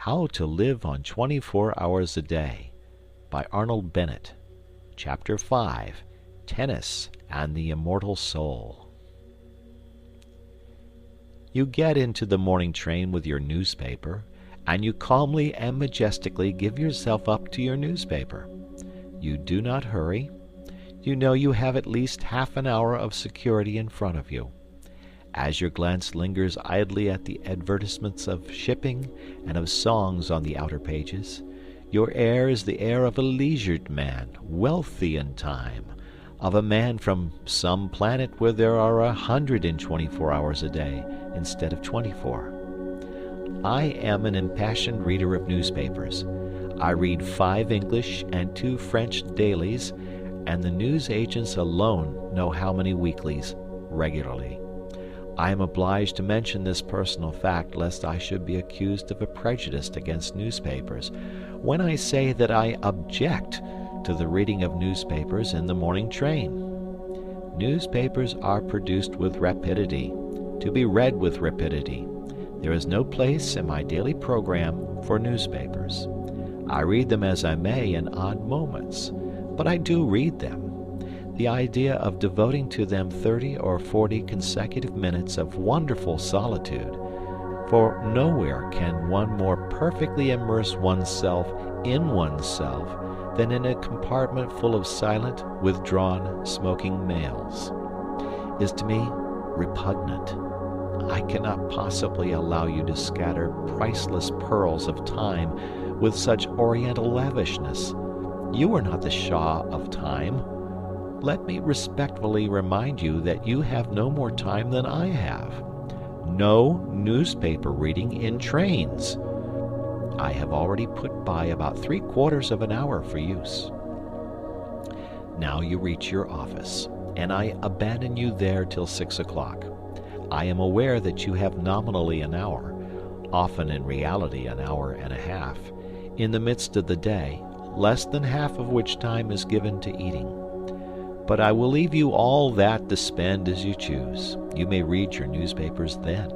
How to Live on 24 Hours a Day by Arnold Bennett. Chapter 5, Tennis and the Immortal Soul. You get into the morning train with your newspaper, and you calmly and majestically give yourself up to your newspaper. You do not hurry. You know you have at least half an hour of security in front of you. As your glance lingers idly at the advertisements of shipping and of songs on the outer pages, your air is the air of a leisured man, wealthy in time, of a man from some planet where there are 124 hours a day instead of 24. I am an impassioned reader of newspapers. I read 5 English and 2 French dailies, and the news agents alone know how many weeklies regularly. I am obliged to mention this personal fact lest I should be accused of a prejudice against newspapers when I say that I object to the reading of newspapers in the morning train. Newspapers are produced with rapidity, to be read with rapidity. There is no place in my daily program for newspapers. I read them as I may in odd moments, but I do read them. The idea of devoting to them 30 or 40 consecutive minutes of wonderful solitude, for nowhere can one more perfectly immerse oneself in oneself than in a compartment full of silent, withdrawn, smoking males, is to me repugnant. I cannot possibly allow you to scatter priceless pearls of time with such oriental lavishness. You are not the Shah of time. Let me respectfully remind you that you have no more time than I have. No newspaper reading in trains. I have already put by about 3/4 of an hour for use. Now you reach your office, and I abandon you there till 6 o'clock. I am aware that you have nominally an hour, often in reality an hour and a half, in the midst of the day, less than half of which time is given to eating. But I will leave you all that to spend as you choose. You may read your newspapers then.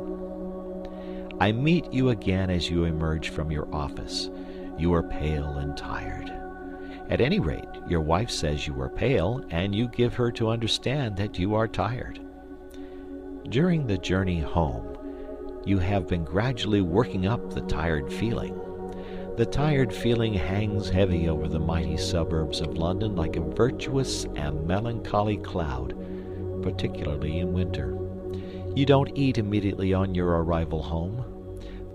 I meet you again as you emerge from your office. You are pale and tired. At any rate, your wife says you are pale, and you give her to understand that you are tired. During the journey home, you have been gradually working up the tired feeling. The tired feeling hangs heavy over the mighty suburbs of London like a virtuous and melancholy cloud, particularly in winter. You don't eat immediately on your arrival home,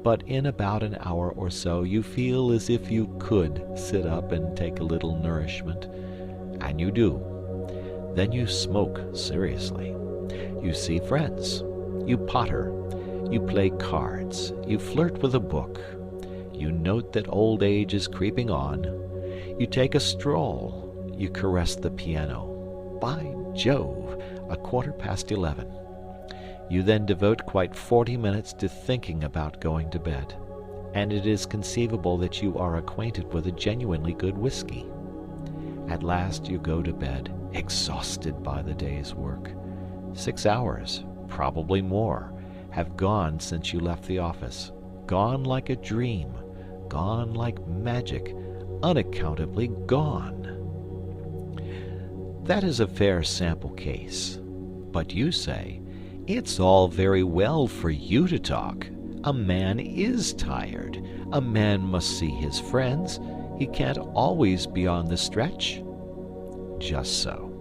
but in about an hour or so you feel as if you could sit up and take a little nourishment, and you do. Then you smoke seriously. You see friends. You potter. You play cards. You flirt with a book. You note that old age is creeping on. You take a stroll. You caress the piano. By Jove, 11:15. You then devote quite 40 minutes to thinking about going to bed, and it is conceivable that you are acquainted with a genuinely good whiskey. At last you go to bed, exhausted by the day's work. 6 hours, probably more, have gone since you left the office, gone like a dream, gone like magic, unaccountably gone. That is a fair sample case. But you say, it's all very well for you to talk. A man is tired. A man must see his friends. He can't always be on the stretch. Just so.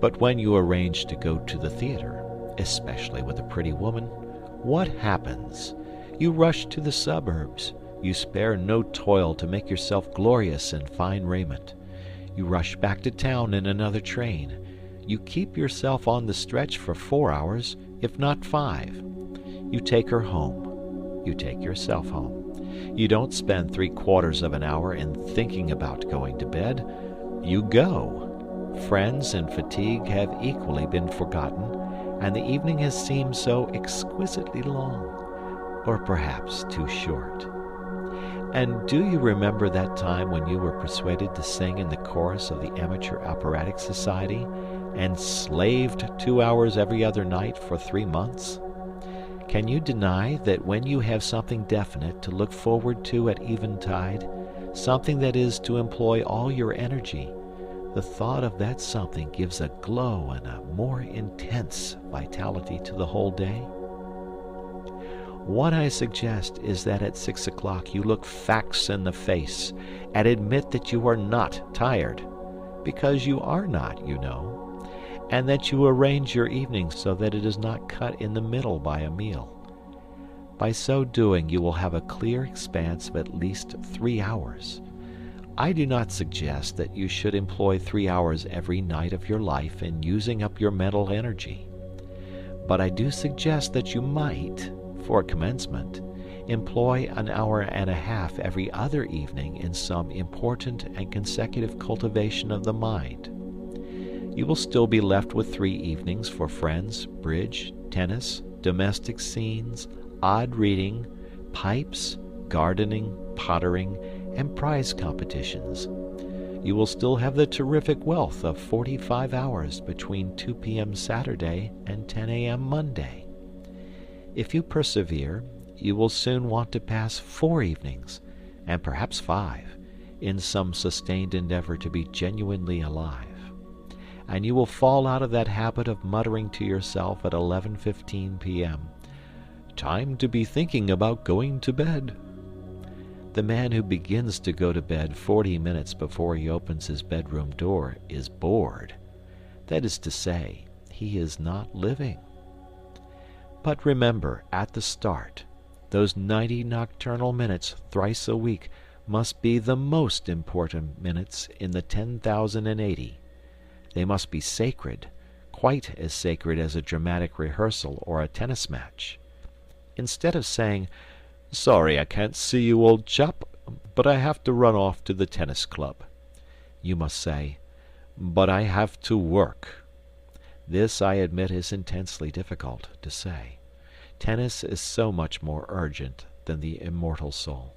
But when you arrange to go to the theater, especially with a pretty woman, what happens? You rush to the suburbs. You spare no toil to make yourself glorious in fine raiment. You rush back to town in another train. You keep yourself on the stretch for 4 hours, if not 5. You take her home. You take yourself home. You don't spend 3/4 of an hour in thinking about going to bed. You go. Friends and fatigue have equally been forgotten, and the evening has seemed so exquisitely long, or perhaps too short. And do you remember that time when you were persuaded to sing in the chorus of the Amateur Operatic Society, and slaved 2 hours every other night for 3 months? Can you deny that when you have something definite to look forward to at eventide, something that is to employ all your energy, the thought of that something gives a glow and a more intense vitality to the whole day? What I suggest is that at 6 o'clock you look facts in the face and admit that you are not tired, because you are not, you know, and that you arrange your evening so that it is not cut in the middle by a meal. By so doing you will have a clear expanse of at least 3 hours. I do not suggest that you should employ 3 hours every night of your life in using up your mental energy. But I do suggest that you might, for commencement, employ an hour and a half every other evening in some important and consecutive cultivation of the mind. You will still be left with 3 evenings for friends, bridge, tennis, domestic scenes, odd reading, pipes, gardening, pottering, and prize competitions. You will still have the terrific wealth of 45 hours between 2 p.m. Saturday and 10 a.m. Monday. If you persevere, you will soon want to pass 4 evenings, and perhaps 5, in some sustained endeavor to be genuinely alive. And you will fall out of that habit of muttering to yourself at 11:15 p.m., "Time to be thinking about going to bed." The man who begins to go to bed 40 minutes before he opens his bedroom door is bored. That is to say, he is not living. But remember, at the start, those 90 nocturnal minutes thrice a week must be the most important minutes in the 10,080. They must be sacred, quite as sacred as a dramatic rehearsal or a tennis match. Instead of saying, "Sorry I can't see you, old chap, but I have to run off to the tennis club," you must say, "But I have to work." This, I admit, is intensely difficult to say. Tennis is so much more urgent than the immortal soul.